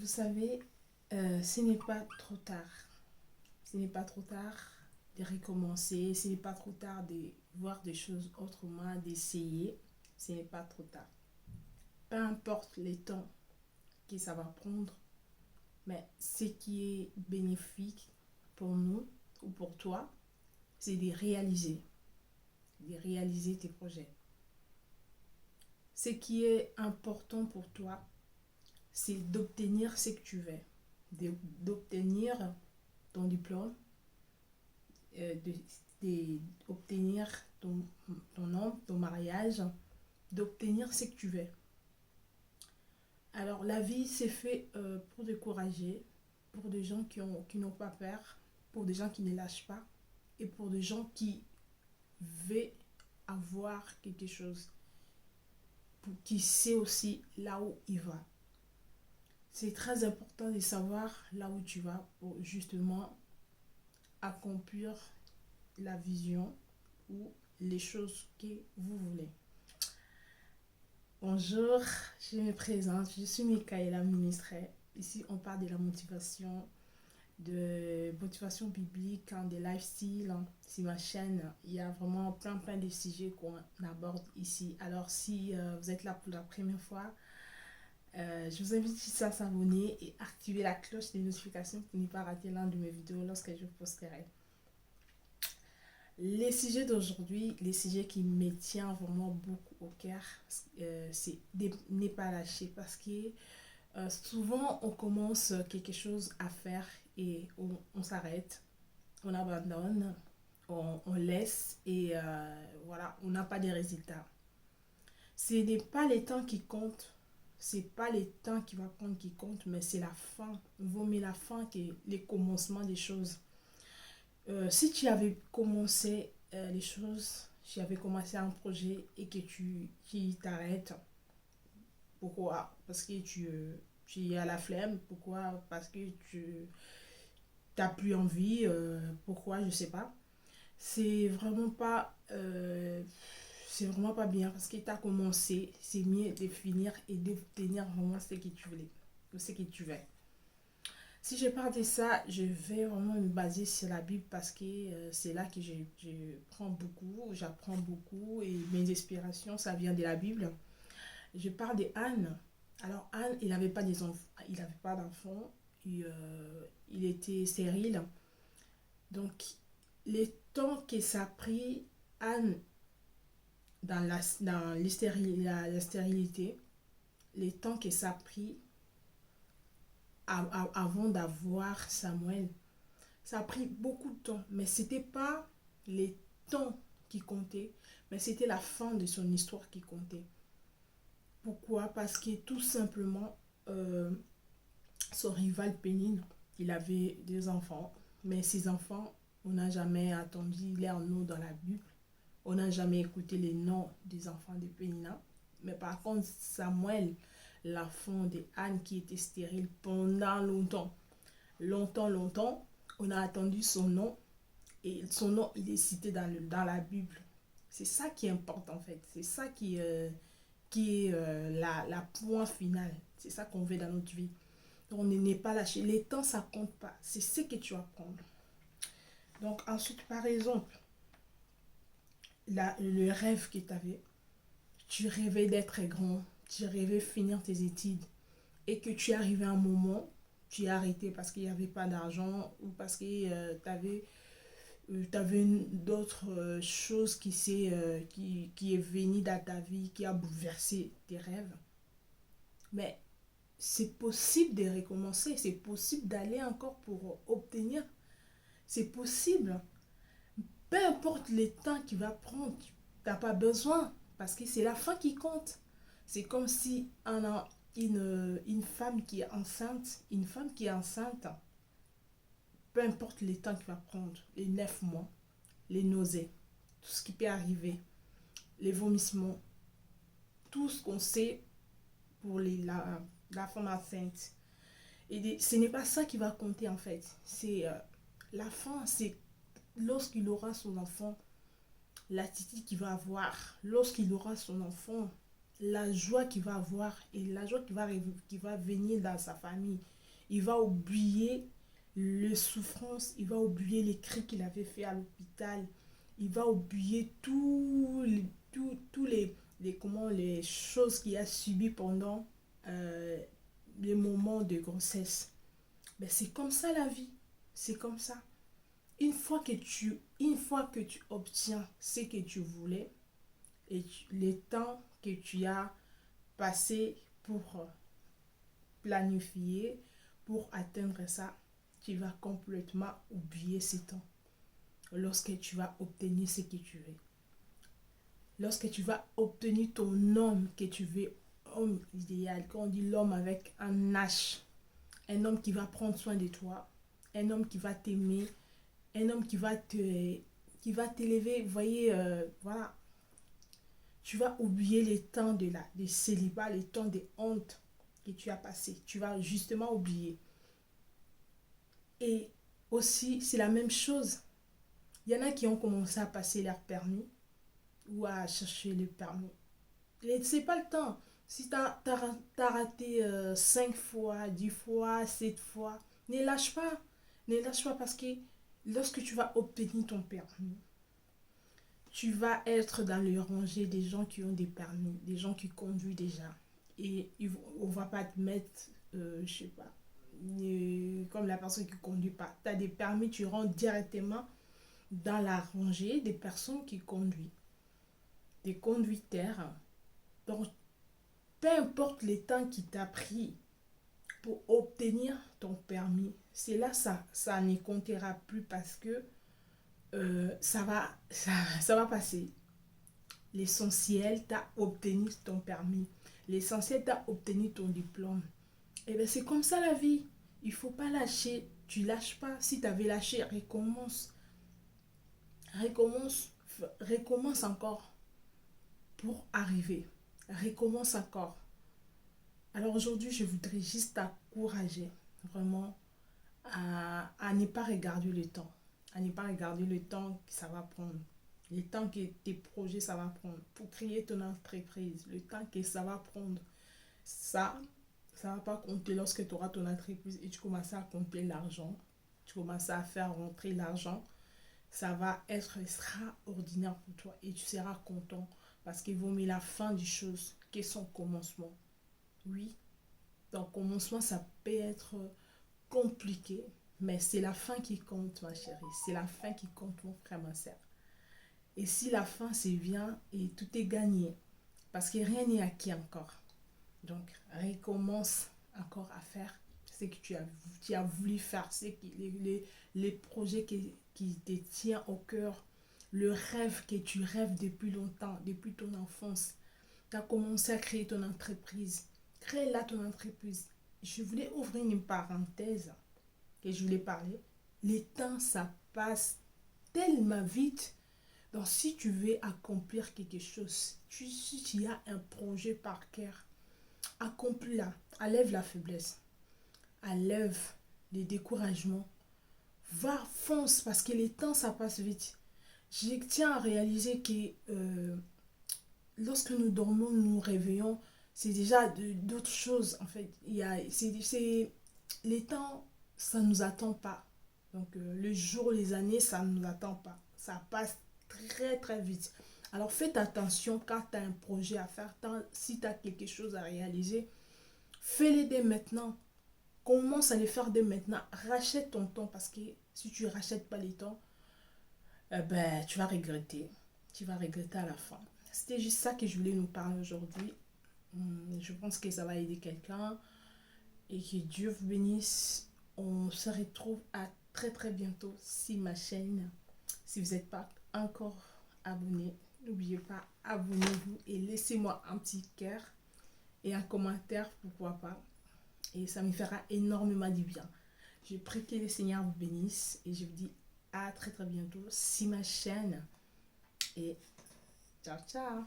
Vous savez, ce n'est pas trop tard. Ce n'est pas trop tard de recommencer. Ce n'est pas trop tard de voir des choses autrement, d'essayer. Ce n'est pas trop tard. Peu importe les temps que ça va prendre, mais ce qui est bénéfique pour nous ou pour toi, c'est de réaliser tes projets. Ce qui est important pour toi, c'est d'obtenir ce que tu veux, d'obtenir ton diplôme, d'obtenir ton nom, ton mariage, d'obtenir ce que tu veux. Alors la vie c'est fait pour décourager, pour des gens qui n'ont pas peur, pour des gens qui ne lâchent pas et pour des gens qui veulent avoir quelque chose, qui sait aussi là où il va. C'est très important de savoir là où tu vas pour justement accomplir la vision ou les choses que vous voulez. Bonjour, je me présente, je suis Michaela Ministret. Ici, on parle de la motivation, de motivation biblique, de lifestyle. Sur ma chaîne, il y a vraiment plein de sujets qu'on aborde ici. Alors, si vous êtes là pour la première fois, je vous invite juste à s'abonner et activer la cloche des notifications pour ne pas rater l'un de mes vidéos lorsque je posterai. Les sujets d'aujourd'hui, les sujets qui me tiennent vraiment beaucoup au cœur, c'est de ne pas lâcher parce que souvent on commence quelque chose à faire et on s'arrête, on abandonne, on laisse et voilà, on n'a pas de résultats. Ce n'est pas les temps qui comptent, c'est pas les temps qui va prendre qui compte, mais c'est la fin. Il vaut mieux la fin que les commencements des choses. Si tu avais commencé les choses, tu avais commencé un projet et que tu t'arrêtes, pourquoi? Parce que tu es à la flemme, pourquoi? Parce que tu n'as plus envie, pourquoi? Je sais pas. C'est vraiment pas, c'est vraiment pas bien parce que tu as commencé, c'est mieux de finir et d'obtenir vraiment ce que tu voulais, ce que tu veux. Si je parle de ça, je vais vraiment me baser sur la Bible parce que c'est là que je prends beaucoup, j'apprends beaucoup et mes inspirations, ça vient de la Bible. Je parle de Anne. Alors Anne, il n'avait pas des enfants, il n'avait pas d'enfants, il était stérile. Donc les temps que ça a pris Anne dans la stérilité, les temps que ça a pris avant d'avoir Samuel, ça a pris beaucoup de temps, mais c'était pas les temps qui comptaient, mais c'était la fin de son histoire qui comptait. Pourquoi? Parce que tout simplement, son rival Pénine, il avait des enfants, mais ces enfants, on n'a jamais entendu leur nom dans la Bible, on n'a jamais écouté les noms des enfants de Pénina. Mais par contre, Samuel, l'enfant de Anne qui était stérile pendant longtemps, on a attendu son nom et son nom il est cité dans la Bible. C'est ça qui importe en fait, c'est ça qui est la point final, c'est ça qu'on veut dans notre vie. Donc on n'est pas lâché, les temps ça compte pas, c'est ce que tu vas prendre. Donc ensuite par exemple, le rêve que tu avais, tu rêvais d'être grand, tu rêvais finir tes études et que tu es arrivé à un moment, tu as arrêté parce qu'il n'y avait pas d'argent ou parce que tu avais d'autres choses qui est venue dans ta vie, qui a bouleversé tes rêves. Mais c'est possible de recommencer, c'est possible d'aller encore pour obtenir, c'est possible. Peu importe le temps qu'il va prendre, tu n'as pas besoin parce que c'est la fin qui compte. C'est comme si une femme qui est enceinte, peu importe le temps qu'il va prendre, les 9 mois, les nausées, tout ce qui peut arriver, les vomissements, tout ce qu'on sait pour la femme enceinte. Et ce n'est pas ça qui va compter en fait. C'est la fin, c'est lorsqu'il aura son enfant, l'attitude qu'il va avoir, lorsqu'il aura son enfant, la joie qu'il va avoir et la joie qui va venir dans sa famille. Il va oublier les souffrances, il va oublier les cris qu'il avait fait à l'hôpital, il va oublier tous les choses qu'il a subies pendant euh, les moments de grossesse. Ben, c'est comme ça la vie, c'est comme ça. Une fois que tu obtiens ce que tu voulais et le temps que tu as passé pour planifier, pour atteindre ça, tu vas complètement oublier ces temps lorsque tu vas obtenir ce que tu veux. Lorsque tu vas obtenir ton homme que tu veux, homme idéal, quand on dit l'homme avec un H, un homme qui va prendre soin de toi, un homme qui va t'aimer, un homme qui va t'élever, vous voyez, voilà, tu vas oublier les temps de célibat, les temps de honte que tu as passé. Tu vas justement oublier. Et aussi, c'est la même chose. Il y en a qui ont commencé à passer leur permis ou à chercher le permis. Et c'est pas le temps. Si tu as, raté 5 fois, 10 fois, 7 fois, ne lâche pas. Ne lâche pas parce que lorsque tu vas obtenir ton permis, tu vas être dans le rangée des gens qui ont des permis, des gens qui conduisent déjà. Et on ne va pas te mettre, je sais pas, comme la personne qui ne conduit pas. Tu as des permis, tu rentres directement dans la rangée des personnes qui conduisent, des conducteurs. Donc, peu importe le temps qui t'a pris pour obtenir ton permis, c'est là ça ne comptera plus parce que ça va passer. L'essentiel, tu as obtenu ton permis. L'essentiel, tu as obtenu ton diplôme. Et bien, c'est comme ça la vie. Il ne faut pas lâcher. Tu lâches pas. Si tu avais lâché, recommence. Recommence. Recommence encore pour arriver. Recommence encore. Alors aujourd'hui, je voudrais juste t'encourager vraiment à ne pas regarder le temps. À ne pas regarder le temps que ça va prendre. Le temps que tes projets, ça va prendre. Pour créer ton entreprise. Le temps que ça va prendre. Ça va pas compter lorsque tu auras ton entreprise et tu commences à compter l'argent. Tu commences à faire rentrer l'argent. Ça va être extraordinaire pour toi et tu seras content parce qu'il vaut mieux la fin des choses que son commencement. Oui, donc commencement, ça peut être compliqué, mais c'est la fin qui compte, ma chérie. C'est la fin qui compte, mon frère, ma soeur. Et si la fin, c'est bien et tout est gagné, parce que rien n'est acquis encore. Donc, recommence encore à faire ce que tu as voulu faire, les projets qui te tiennent au cœur, le rêve que tu rêves depuis longtemps, depuis ton enfance. Tu as commencé à créer ton entreprise. Crée là ton entreprise. Je voulais ouvrir une parenthèse que je voulais parler. Les temps, ça passe tellement vite. Donc, si tu veux accomplir quelque chose, si tu as un projet par cœur, accomplis-la. Enlève la faiblesse. Enlève les découragements. Va, fonce, parce que les temps, ça passe vite. Je tiens à réaliser que lorsque nous dormons, nous nous réveillons, c'est déjà d'autres choses, en fait. Les temps, ça ne nous attend pas. Donc, le jour, les années, ça ne nous attend pas. Ça passe très, très vite. Alors, faites attention quand tu as un projet à faire. Si tu as quelque chose à réaliser, fais-les dès maintenant. Commence à les faire dès maintenant. Rachète ton temps parce que si tu ne rachètes pas les temps, ben, tu vas regretter. Tu vas regretter à la fin. C'était juste ça que je voulais nous parler aujourd'hui. Je pense que ça va aider quelqu'un. Et que Dieu vous bénisse. On se retrouve à très très bientôt sur ma chaîne. Si vous n'êtes pas encore abonné, n'oubliez pas, abonnez-vous et laissez-moi un petit cœur et un commentaire, pourquoi pas. Et ça me fera énormément du bien. Je prie que le Seigneur vous bénisse et je vous dis à très très bientôt sur ma chaîne. Et ciao ciao.